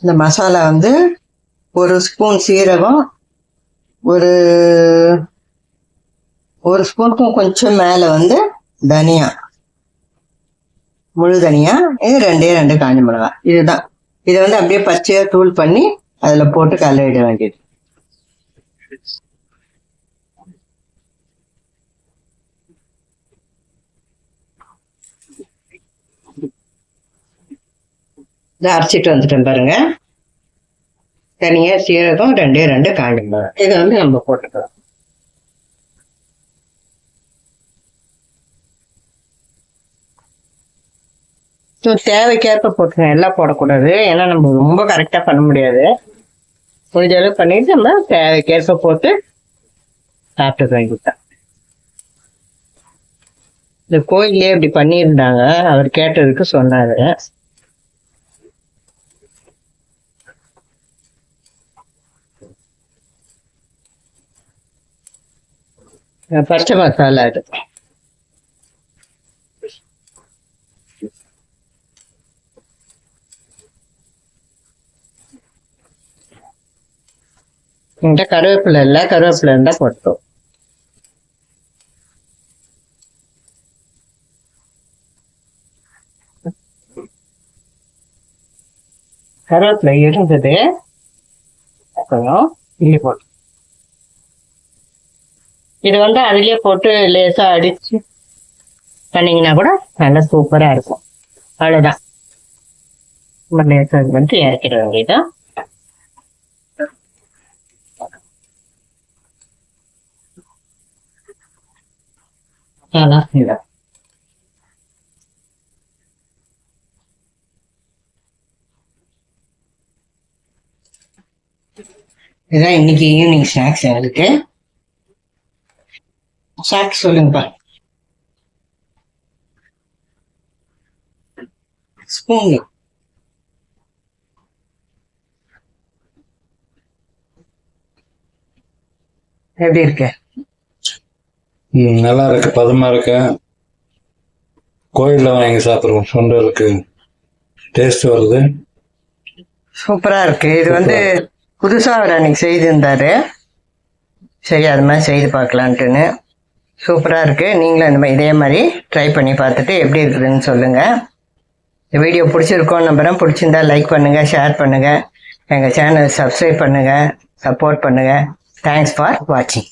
இந்த மசாலா வந்து ஒரு ஸ்பூன் சீரகம், ஒரு ஒரு ஸ்பூனுக்கும் கொஞ்சம் மேலே வந்து தனியா, முழு தனியா, இது 2 காஞ்ச மிளகாய். இதுதான். இதை வந்து அப்படியே பச்சையா தூள் பண்ணி அதில் போட்டு கலரிட வேண்டியது. இதை அரைச்சிட்டு வந்துட்டேன் பாருங்க. தனியா சீரகம், 2 காஞ்ச மிளகாய். இதை வந்து நம்ம போட்டுக்கலாம். ஸோ தேவைக்கேற்ப போட்டுருங்க, எல்லாம் போடக்கூடாது. ஏன்னா நம்ம ரொம்ப கரெக்டாக பண்ண முடியாது. கொஞ்சம் அளவு பண்ணிட்டு நம்ம தேவைக்கேற்ப போட்டு சாப்பிட்டு வாங்கிட்டேன். இந்த கோயிலே இப்படி பண்ணியிருந்தாங்க, அவர் கேட்டதுக்கு சொன்னாரு. பச்சை மசாலா இது. இந்த கருவேப்பிலை இல்லை, கருவேப்பிலை இருந்தால் போட்டோம். கருவேப்பிலை இருந்தது, அப்புறம் இட்லி போட்டு இது வந்து அதிலே போட்டு லேசாக அடித்து பண்ணிங்கன்னா கூட நல்லா சூப்பராக இருக்கும். அவ்வளோதான். நம்ம லேசாக இது வந்து இறக்கிட வேண்டியதான். இதான் இன்னைக்கு ஈவினிங் ஸ்நாக்ஸ். எங்களுக்கு ஸ்நாக்ஸ் சொல்லுங்கப்பா. ஸ்பூன் எப்படி இருக்கு? நல்லா இருக்கு, பதமா இருக்கு. கோயில்ல வாங்கி சாப்பிடுவோம், சுண்டலுக்கு டேஸ்ட் வருது. சூப்பரா இருக்கு. இது வந்து புதுசா அவர் அன்னைக்கு செய்திருந்தாரு. சரி, அது மாதிரி செய்து பார்க்கலான்ட்டுன்னு. சூப்பராக இருக்குது. நீங்களும் இந்த மாதிரி இதே மாதிரி ட்ரை பண்ணி பார்த்துட்டு எப்படி இருக்குதுன்னு சொல்லுங்கள். இந்த வீடியோ பிடிச்சிருக்கோன்னு நம்புகிறேன். பிடிச்சிருந்தா லைக் பண்ணுங்கள், ஷேர் பண்ணுங்கள், எங்கள் சேனல் சப்ஸ்கிரைப் பண்ணுங்கள், சப்போர்ட் பண்ணுங்கள். தேங்க்ஸ் ஃபார் வாட்சிங்.